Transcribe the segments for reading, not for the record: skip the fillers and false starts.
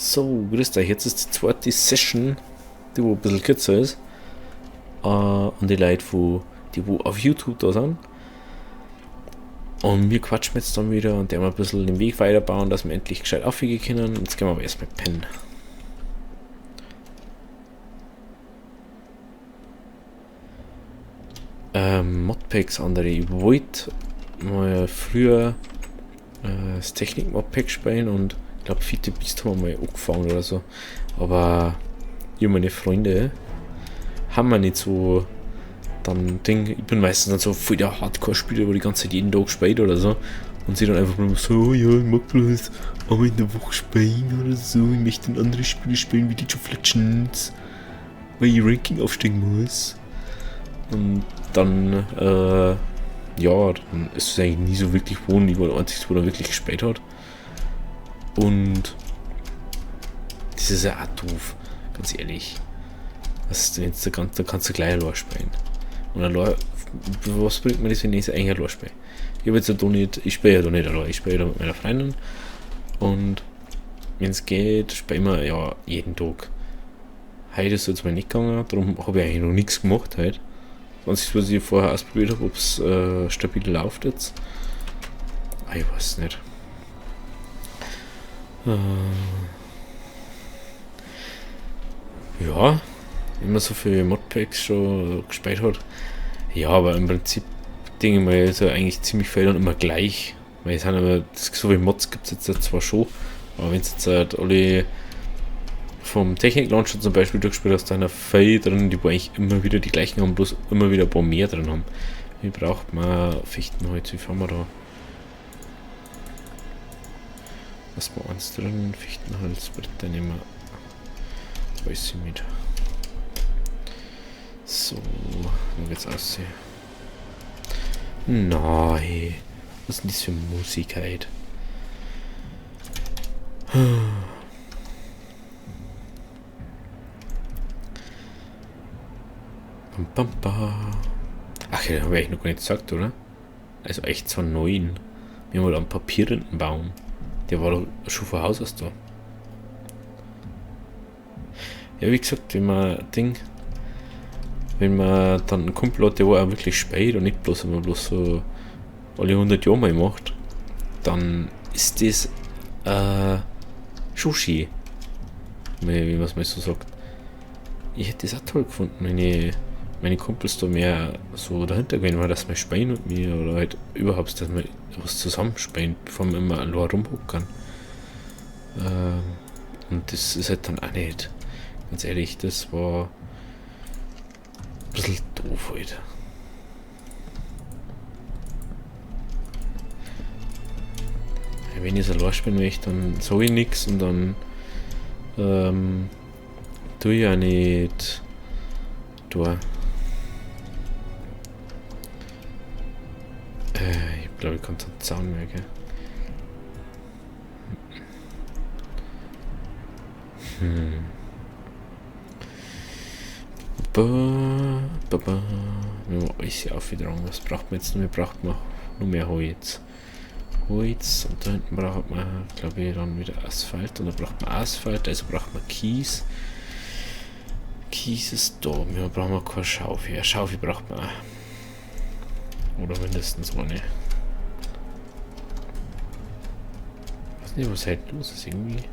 So, grüßt euch. Jetzt ist die zweite Session, die wo ein bisschen kürzer ist. Und die Leute, die wo auf YouTube da sind. Und wir quatschen jetzt dann wieder und der mal ein bisschen den Weg weiterbauen, dass wir endlich gescheit aufgehen können. Jetzt gehen wir aber erstmal pennen. Modpacks andere. Ich wollte mal früher das Technik-Modpack spielen und ich glaube, Fiete Beast haben wir mal angefangen oder so. Aber ich und meine Freunde haben wir nicht so dann Ding. Ich bin meistens dann so voll der Hardcore-Spieler, wo die ganze Zeit jeden Tag spielt oder so. Und sie dann einfach nur so, oh ja, ich mag bloß einmal in der Woche spielen oder so. Ich möchte dann andere Spiele spielen wie League of Legends, weil ich Ranking aufsteigen muss. Und dann, ja, dann ist es eigentlich nie so wirklich wo der einzige, wo er wirklich gespielt hat. Und das ist ja auch doof, ganz ehrlich. Da kannst du gleich allein spielen. Und allein, was bringt mir das, wenn ich eigentlich allein spiele? Ich spiele ja da nicht allein, ich spiele da mit meiner Freundin. Und wenn es geht, spielen wir ja jeden Tag. Heute ist es jetzt mal nicht gegangen, darum habe ich eigentlich noch nichts gemacht heute. Sonst, was ich vorher ausprobiert habe, ob es stabil läuft jetzt. Ich weiß nicht. Ja, wenn man so viele Modpacks schon gespielt hat. Ja, aber im Prinzip denke ich mal, ist ja eigentlich ziemlich viel dann immer gleich. Weil es sind aber, so wie Mods gibt es jetzt zwar schon, aber wenn es jetzt halt alle vom Technik-Launcher zum Beispiel durchgespielt hast, da sind viel drin, die wo eigentlich immer wieder die gleichen haben, bloß immer wieder ein paar mehr drin haben. Wie braucht man Fichtenholz? Wie fahren wir da? Was war eins drin? Fichtenholz, bitte nehmen wir alles mit. So, dann geht's aussehen. Nein, was ist denn das für Musik halt? Ach ja, habe ich noch gar nicht gesagt, oder? Also echt so 9. Wir haben da einen Papierentenbaum. Der war doch schon von Haus aus da. Ja, wie gesagt, wenn man dann einen Kumpel hat, der auch wirklich spielt und nicht bloß immer bloß so alle 100 Jahre mal macht, dann ist das schon schön, wie man es mal so sagt. Ich hätte das auch toll gefunden, wenn meine Kumpels da mehr so dahinter gehen, weil das mal spielen mit mir oder halt überhaupt, dass wir was zusammen spielen, bevor man immer allein rumhocken. Und das ist halt dann auch nicht, ganz ehrlich, das war ein bisschen doof halt. Wenn ich es allein spielen möchte, dann sage ich nichts und dann tue ich auch nicht da. Ich glaube, ich kann den Zaun mehr, gell? Wir haben alles hier aufgetragen. Was braucht man jetzt noch? Wir brauchen noch mehr Holz. Und da hinten braucht man, glaube ich, dann wieder Asphalt. Und da braucht man Asphalt, also braucht man Kies. Kies ist da. Wir brauchen keine Schaufel. Ja, Schaufel braucht man auch. Oder mindestens eine. Ich weiß nicht, was halt los ist irgendwie.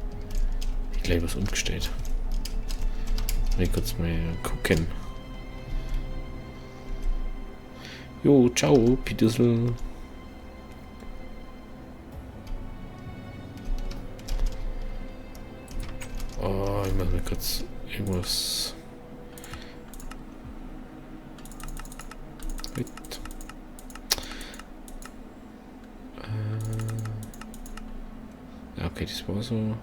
Ich glaube, was umgestellt. Ich kurz mal gucken. Jo, ciao, Petersl. Oh, ich muss mir kurz irgendwas. Mit. Ja, okay, das war so.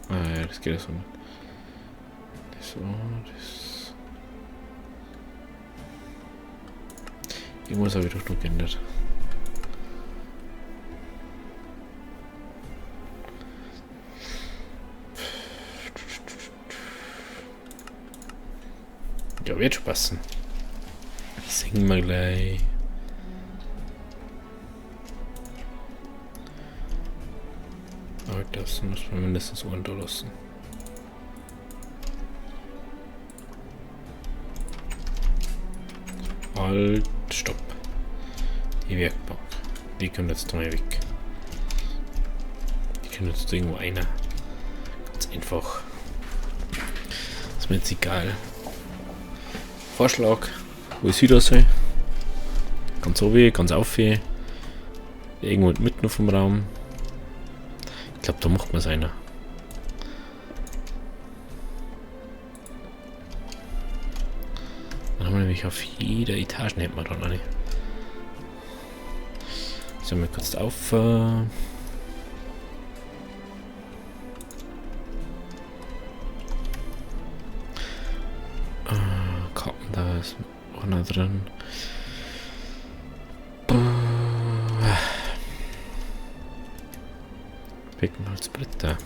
Ja, das geht ja so nicht. Das. Irgendwas habe ich doch noch geändert. Ja, wird schon passen. Singen wir gleich. Aber das muss man mindestens unterlassen. Halt, stopp. Die Werkbank. Die können jetzt mal weg. Die können jetzt irgendwo einer. Ganz einfach. Ist mir jetzt egal. Vorschlag. Wo ist wieder so? Ganz oben, ganz auf. Irgendwo mitten vom Raum. Ich glaube, da macht man es einer. Dann haben wir nämlich auf jeder Etage nennt man dann eine. So, mal kurz auf. Karten, da ist einer drin. Beckenholzbretter.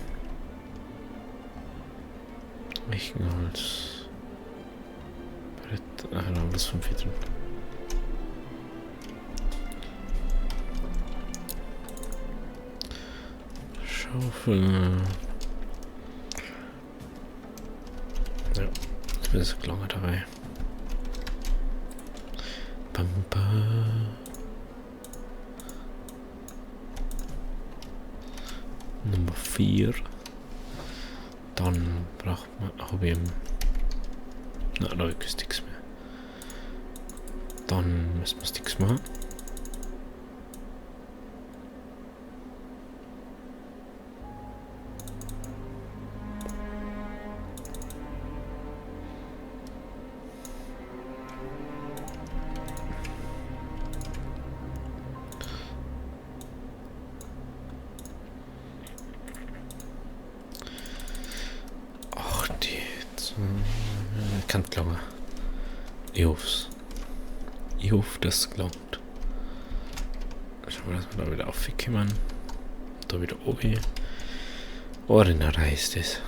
Beckenholz. Brett. Ah, da haben wir 5 drin. Schaufel. Ja, das ist lange dabei. Bamba. Nummer 4. Dann braucht man auch eben. Na, da ist nichts mehr. Dann müssen wir Sticks machen. Kann klappen. Ich hoffe, das klappt. Schauen wir, dass wir da wieder aufkommen. Da wieder oben. Ordnerei ist das.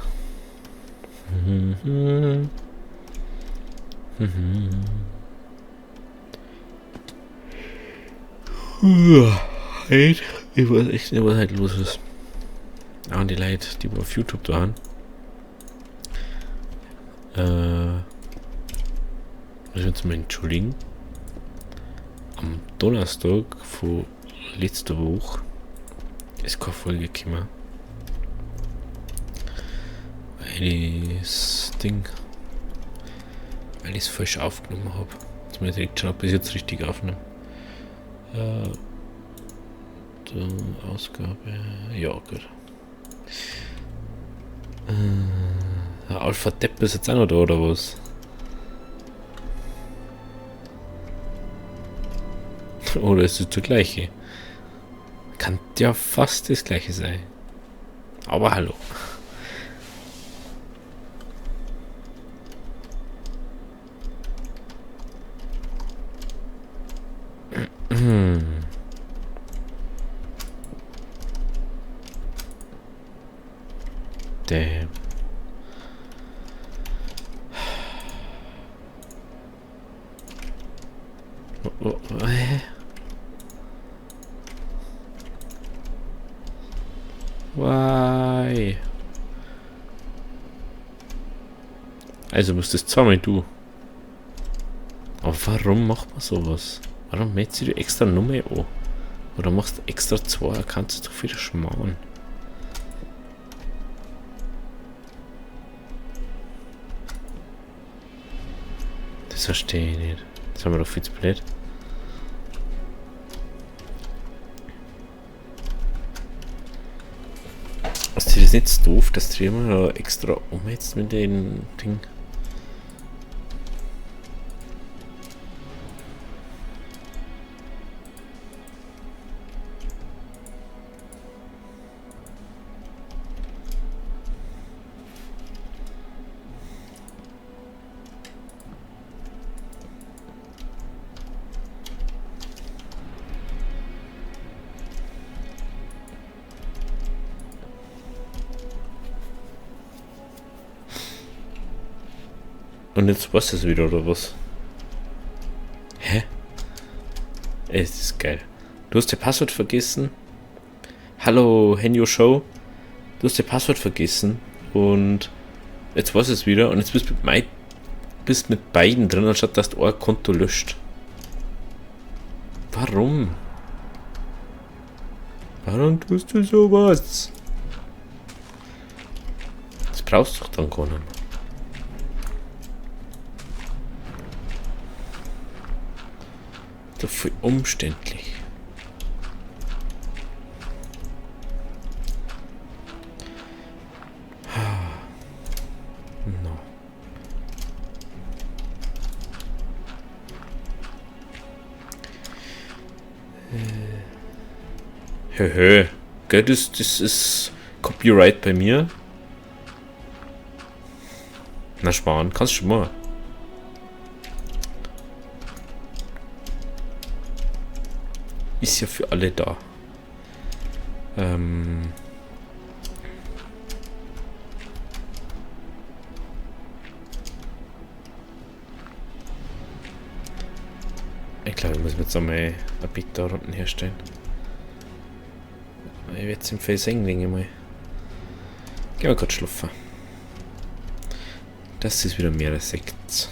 Ich weiß echt nicht, was halt los ist. Auch die Leute, die auf YouTube da haben. Ich muss mich entschuldigen. Am Donnerstag von letzter Woche ist keine Folge gekommen. Weil ich es falsch aufgenommen habe. Jetzt muss ich direkt schauen, ob ich es jetzt richtig aufnehme. Die Ausgabe. Ja, gut. Alpha Depp ist jetzt auch noch da, oder was? Oder ist es das gleiche? Kann ja fast das gleiche sein. Aber hallo. Damn. Why? Also musst du es zweimal du. Aber warum macht man sowas? Warum mäht du extra Nummer an? Oder machst du extra 2? Kannst du doch wieder schmarrn. Das verstehe ich nicht. Das haben wir doch viel zu blöd. Ist dir das nicht doof, dass du immer extra umhältst mit den Ding? Und jetzt war's das wieder, oder was? Hä? Es ist geil. Du hast dein Passwort vergessen. Hallo, Henyo Show. Du hast dein Passwort vergessen. Und jetzt weiß es wieder. Und jetzt bist mit beiden drin, anstatt dass du ein Konto löscht. Warum? Warum tust du sowas? Das brauchst du doch dann gar nicht. So viel umständlich. No. Höhö. Gell, das ist Copyright bei mir. Na sparen, kannst schon mal. Ist ja für alle da. Ich glaube, ich muss mir jetzt einmal ein Bit da unten herstellen. Ich werde es im Versenglinge mal. Gehen wir kurz schlafen. Das ist wieder Meeresekt.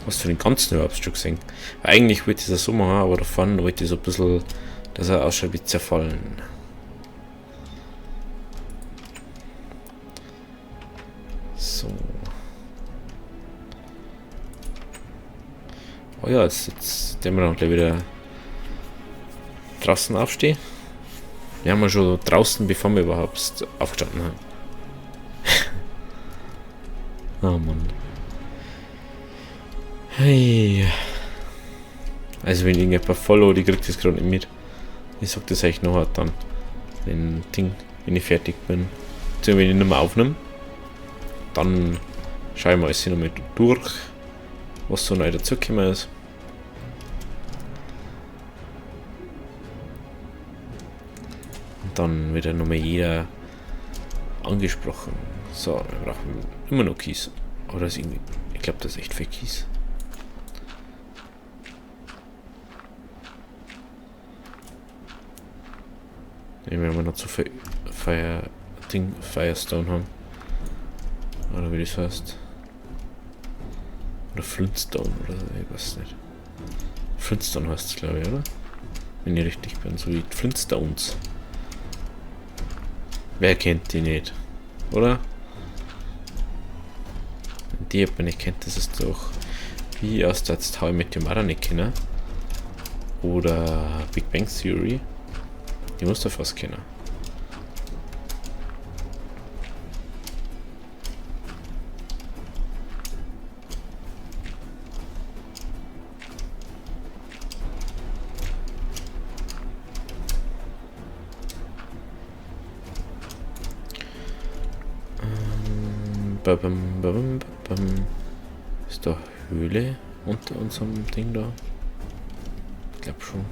Hast du den ganzen überhaupt schon gesehen? Eigentlich wollte ich das so machen, aber davon wollte ich so ein bisschen, dass er ausschaut wie zerfallen. So. Oh ja, jetzt den wir noch gleich wieder draußen aufstehen. Wir haben ja schon draußen, bevor wir überhaupt aufgestanden haben. Oh Mann. Hey. Also wenn irgendjemand follow, die kriegt das gerade nicht mit. Ich sag das eigentlich noch halt dann. Wenn ich fertig bin. Also wenn ich nicht mehr aufnehme, dann schaue ich mal alles nochmal durch, was so neu dazugekommen ist. Und dann wird ja nochmal jeder angesprochen. So, wir brauchen immer noch Kies. Oder ist irgendwie. Ich glaube, das ist echt viel Kies. Wenn wir noch zu viel Firestone haben. Oder wie das heißt. Oder Flintstone oder so, ich weiß nicht. Flintstone heißt es, glaube ich, oder? Wenn ich richtig bin, so wie Flintstones. Wer kennt die nicht? Oder? Wenn die jemand nicht kennt, das ist doch wie aus der How I Met Your Mother nicht kennen. Oder Big Bang Theory. Die musst du fast kennen. Ist da Höhle unter unserem Ding da? Ich glaube schon.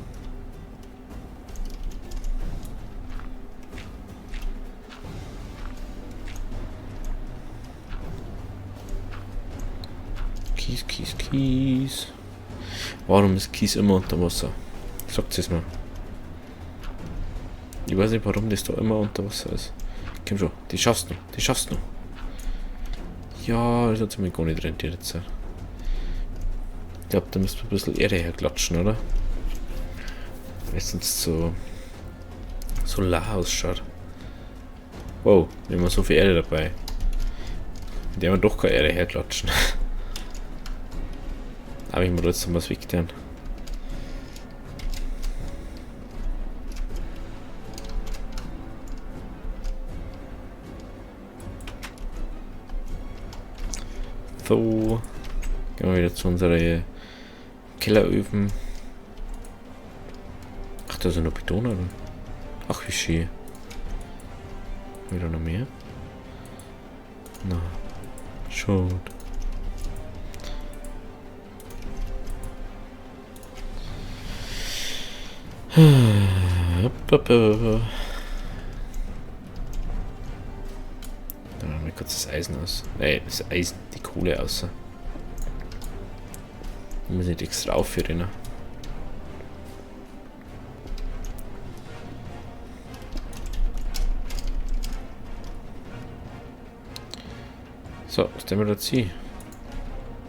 Kies. Warum ist Kies immer unter Wasser? Sagt es mal. Ich weiß nicht, warum das da immer unter Wasser ist. Komm schon, die schaffst du. Ja, das hat mich gar nicht rentiert jetzt. Ich glaube, da müsste ein bisschen Erde herklatschen, oder? Weil es sonst so la ausschaut. Wow, wir haben so viel Erde dabei. Die haben doch keine Erde herklatschen. Aber ich muss trotzdem was wegtun. So. Gehen wir wieder zu unseren Kelleröfen. Ach, da sind noch Betoner. Ach, wie schön. Wieder noch mehr. Na, schon. Dann machen wir kurz das Eisen aus. Das Eisen, die Kohle aus. Ich muss nicht extra aufrennen. So, stellen wir da ziehen.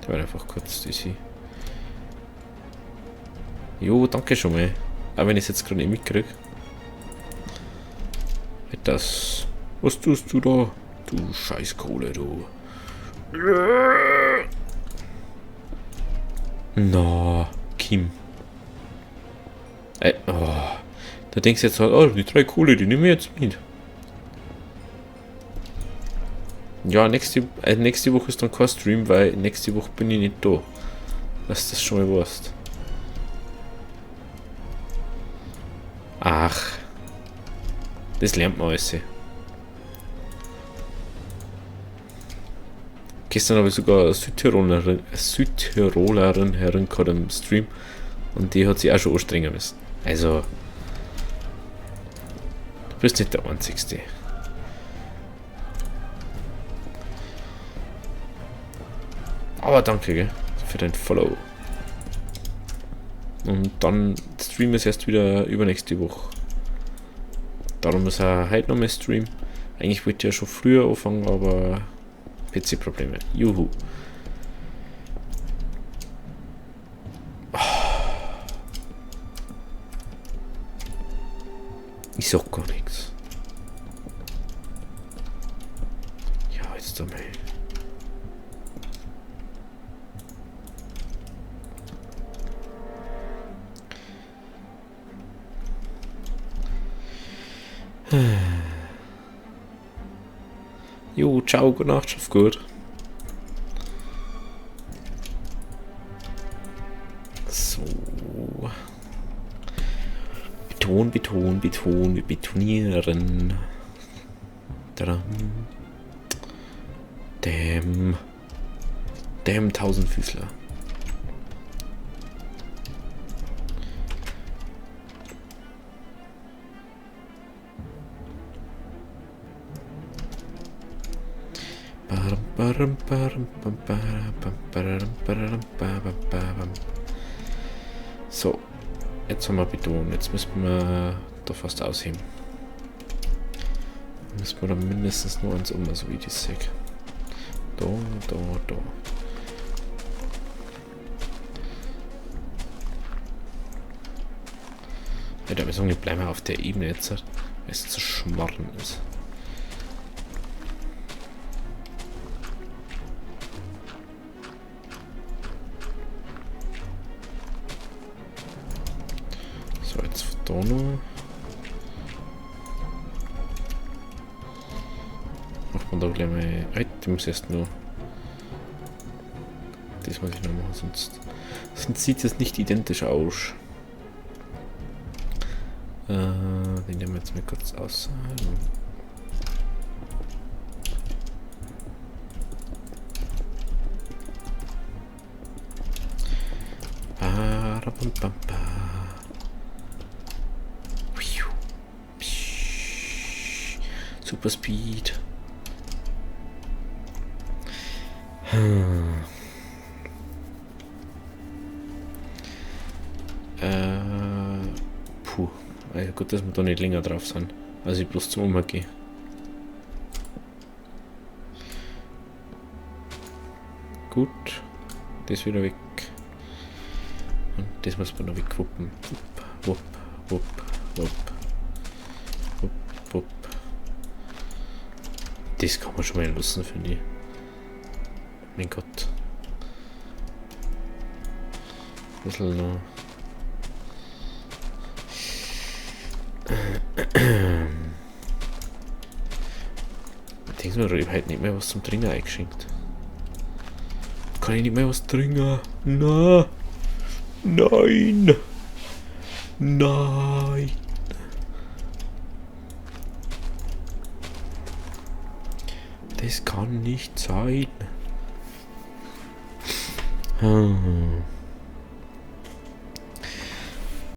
Der war einfach kurz das hier. Jo, danke schon mal. Auch wenn ich es jetzt gerade nicht mitkriege. Das. Was tust du da? Du Scheißkohle, du. Na, Kim. Oh. Da denkst du jetzt halt, oh, die 3 Kohle, die nehmen wir jetzt mit. Ja, nächste Woche ist dann kein Stream, weil nächste Woche bin ich nicht da. Dass du das schon mal weißt. Ach. Das lernt man alles. Gestern habe ich sogar eine Südtirolerin hergehabt im Stream. Und die hat sich auch schon anstrengen müssen. Also. Du bist nicht der Einzigste. Aber danke, gell, für dein Follow. Und dann streamen wir es erst wieder übernächste Woche. Darum ist er heute noch mal Stream. Eigentlich wollte ich ja schon früher anfangen, aber PC-Probleme. Juhu. Ich sag gar nichts. Ja, jetzt einmal. Jo, ciao, gute Nacht, schlaf gut. So. Beton, wir betonieren. Damn Tausendfüßler. So, jetzt haben wir Beton. Jetzt müssen wir da fast ausheben. Müssen wir dann mindestens nur eins so wie die Säge. Da. Ja, da müssen wir bleiben auf der Ebene jetzt, weil es zu schmarren ist. So, jetzt da noch. Macht man da gleich mal. Die muss erst nur. Das muss ich noch machen, sonst sieht es nicht identisch aus. Den nehmen wir jetzt mal kurz aus. Super Speed. Puh. Also gut, dass wir da nicht länger drauf sind. Also ich bloß zum Umgehen. Gut. Das wieder weg. Und das muss man noch wegwuppen. Wupp, wupp, wupp, wupp, wupp. Das kann man schon mal lassen, finde ich. Mein Gott. Ein bisschen noch. Denkst du mir, ich habe heute nicht mehr was zum Trinken eingeschenkt. Kann ich nicht mehr was trinken? Nein! Nein! Nein! Das kann nicht sein.